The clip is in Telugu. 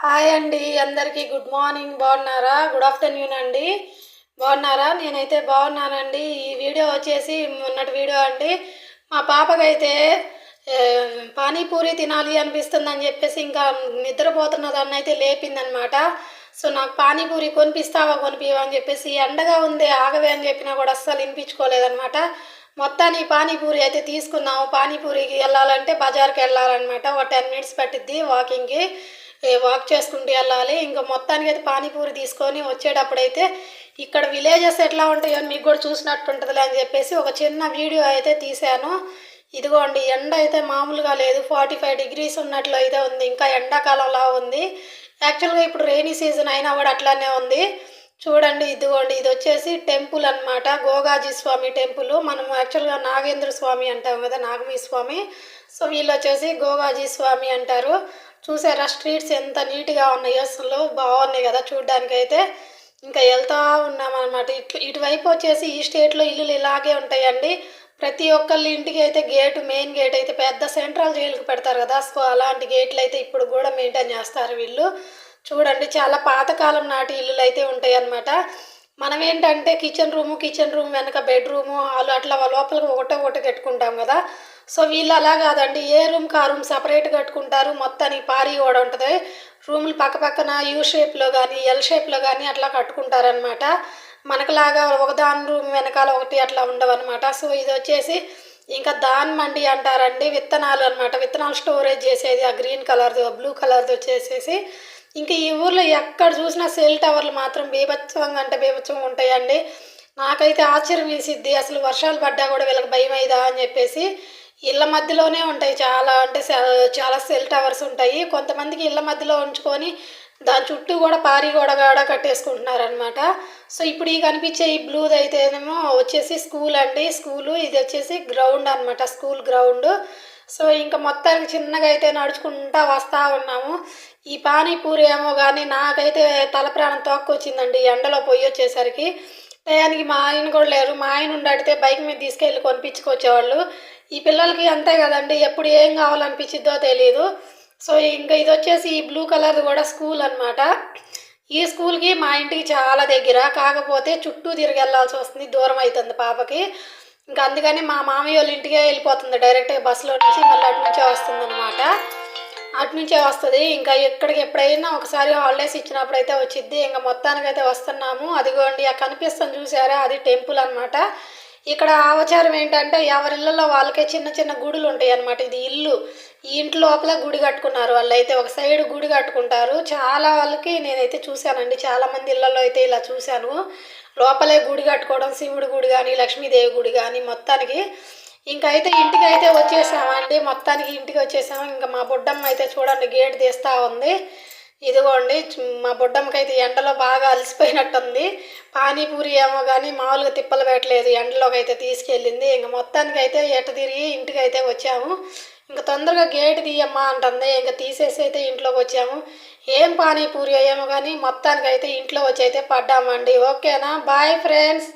హాయ్ అండి అందరికీ గుడ్ మార్నింగ్ బాగున్నారా? గుడ్ ఆఫ్టర్నూన్ అండి. బాగున్నారా? నేనైతే బాగున్నానండి. ఈ వీడియో వచ్చేసి మొన్నటి వీడియో అండి. మా పాపకైతే పానీపూరి తినాలి అనిపిస్తుందని చెప్పేసి ఇంకా నిద్రపోతున్నదాన్ని అయితే లేపిందనమాట. సో నాకు పానీపూరి కొనిపిస్తావా కొనిపివా అని చెప్పేసి ఎండగా ఉంది ఆగవే అని చెప్పినా కూడా అస్సలు వినిపించుకోలేదనమాట. మొత్తానికి పానీపూరి అయితే తీసుకున్నాము. పానీపూరికి వెళ్ళాలంటే బజార్కి వెళ్ళాలన్నమాట. ఒక 10 మినిట్స్ పట్టిద్ది వాకింగ్కి. వాక్ చేసుకుంటూ వెళ్ళాలి. ఇంకా మొత్తానికి అయితే పానీపూరి తీసుకొని వచ్చేటప్పుడైతే ఇక్కడ విలేజెస్ ఎట్లా ఉంటాయో మీకు కూడా చూసినట్టు ఉంటుందిలే అని చెప్పేసి ఒక చిన్న వీడియో అయితే తీశాను. ఇదిగోండి ఎండ అయితే మామూలుగా లేదు. 45 డిగ్రీస్ ఉన్నట్లు అయితే ఉంది. ఇంకా ఎండాకాలంలా ఉంది. యాక్చువల్గా ఇప్పుడు రెయినీ సీజన్ అయినా కూడా అట్లానే ఉంది. చూడండి ఇదిగోండి ఇది వచ్చేసి టెంపుల్ అనమాట. గోగాజీ స్వామి టెంపుల్. మనం యాక్చువల్గా నాగేంద్ర స్వామి అంటాం కదా, నాగమీ స్వామి. సో వీళ్ళు వచ్చేసి గోగాజీ స్వామి అంటారు. చూసారా స్ట్రీట్స్ ఎంత నీట్గా ఉన్నాయో, అసలు బాగున్నాయి కదా చూడ్డానికి అయితే. ఇంకా వెళ్తూ ఉన్నామన్నమాట. ఇటువైపు వచ్చేసి ఈ స్టేట్లో ఇల్లులు ఇలాగే ఉంటాయండి. ప్రతి ఒక్కళ్ళ ఇంటికి అయితే మెయిన్ గేట్ అయితే పెద్ద సెంట్రల్ జైలుకి పెడతారు కదా, సో అలాంటి గేట్లు అయితే ఇప్పుడు కూడా మెయింటైన్ చేస్తారు వీళ్ళు. చూడండి చాలా పాతకాలం నాటి ఇల్లులు అయితే ఉంటాయి అన్నమాట. మనం ఏంటంటే కిచెన్ రూమ్ వెనక బెడ్రూము హాలు అట్లా లోపలికి ఒకటి కట్టుకుంటాం కదా. సో వీళ్ళు అలా కాదండి, ఏ రూమ్కి ఆ రూమ్ సపరేట్ కట్టుకుంటారు. మొత్తానికి పారి కూడా ఉంటుంది. రూములు పక్క పక్కన యూ షేప్లో కానీ ఎల్ షేప్లో కానీ అట్లా కట్టుకుంటారనమాట. మనకులాగా ఒకదాని రూమ్ వెనకాల ఒకటి అట్లా ఉండవన్నమాట. సో ఇది వచ్చేసి ఇంకా దాన్ మండి అంటారండి. విత్తనాలు అనమాట. విత్తనాలు స్టోరేజ్ చేసేది ఆ గ్రీన్ కలర్ది బ్లూ కలర్ది వచ్చేసేసి. ఇంకా ఈ ఊర్లో ఎక్కడ చూసినా సెల్ టవర్లు మాత్రం బీభత్సంగా అంటే బీభత్సంగా ఉంటాయండి. నాకైతే ఆశ్చర్యం వేసిద్ది. అసలు వర్షాలు పడ్డా కూడా వీళ్ళకి భయం అయిందా అని చెప్పేసి. ఇళ్ళ మధ్యలోనే ఉంటాయి చాలా, అంటే చాలా సెల్ టవర్స్ ఉంటాయి. కొంతమందికి ఇళ్ళ మధ్యలో ఉంచుకొని దాని చుట్టూ కూడా పారి గోడ కట్టేసుకుంటున్నారనమాట. సో ఇప్పుడు ఈ కనిపించే ఈ బ్లూది అయితేనేమో వచ్చేసి స్కూల్ అండి. స్కూలు ఇది వచ్చేసి గ్రౌండ్ అనమాట, స్కూల్ గ్రౌండ్. సో ఇంకా మొత్తానికి చిన్నగా అయితే నడుచుకుంటా వస్తూ ఉన్నాము. ఈ పానీపూరి ఏమో కానీ నాకైతే తల ప్రాణం తోక్కొచ్చిందండి ఎండలో పోయి వచ్చేసరికి. టయానికి మా ఆయన కూడా లేరు. మా ఆయన ఉండడితే బైక్ మీద తీసుకెళ్ళి కొనిపించుకొచ్చేవాళ్ళు. ఈ పిల్లలకి అంతే కదండి, ఎప్పుడు ఏం కావాలనిపించిద్దో తెలియదు. సో ఇంకా ఇది వచ్చేసి ఈ బ్లూ కలర్ కూడా స్కూల్ అనమాట. ఈ స్కూల్కి మా ఇంటికి చాలా దగ్గర, కాకపోతే చుట్టూ తిరిగి వెళ్ళాల్సి వస్తుంది, దూరం అవుతుంది పాపకి. ఇంకా అందుకని మా మామయ్య వాళ్ళ ఇంటికే వెళ్ళిపోతుంది డైరెక్ట్గా బస్సులో నుంచి. మళ్ళీ అటు నుంచే వస్తుంది అనమాట. అటు నుంచే వస్తుంది. ఇంకా ఎక్కడికి ఎప్పుడైనా ఒకసారి హాలిడేస్ ఇచ్చినప్పుడు అయితే వచ్చిద్ది. ఇంకా మొత్తానికైతే వస్తున్నాము. అదిగోండి ఆ కనిపిస్తుంది చూసారా, అది టెంపుల్ అనమాట. ఇక్కడ ఆచారం ఏంటంటే ఎవరిళ్ళలో వాళ్ళకే చిన్న చిన్న గుడులు ఉంటాయి అన్నమాట. ఇది ఇల్లు, ఈ ఇంటి లోపల గుడి కట్టుకున్నారు వాళ్ళు. అయితే ఒక సైడ్ గుడి కట్టుకుంటారు. చాలా వాళ్ళకి నేనైతే చూశానండి, చాలామంది ఇళ్ళల్లో అయితే ఇలా చూశాను. లోపలే గుడి కట్టుకోవడం, శివుడి గుడి కానీ లక్ష్మీదేవి గుడి కానీ. మొత్తానికి ఇంకైతే ఇంటికి అయితే వచ్చేసామండి. మొత్తానికి ఇంటికి వచ్చేసాము. ఇంకా మా బుడ్డమ్మ అయితే చూడండి గేట్ తీస్తూ ఉంది. ఇదిగోండి మా బుడ్డమ్మకైతే ఎండలో బాగా అలసిపోయినట్టుంది. పానీపూరి ఏమో కానీ మామూలుగా తిప్పలు పెట్టలేదు, ఎండలోకి అయితే తీసుకెళ్ళింది. ఇంక మొత్తానికి అయితే ఎట తిరిగి ఇంటికి అయితే వచ్చాము. ఇంకా తొందరగా గేట్ తీయమ్మా అంటుంది. ఇంకా తీసేసి అయితే ఇంట్లోకి వచ్చాము. ఏం పానీపూరి ఏమో కానీ మొత్తానికి అయితే ఇంట్లో వచ్చి అయితే పడ్డామండి. ఓకేనా, బాయ్ ఫ్రెండ్స్.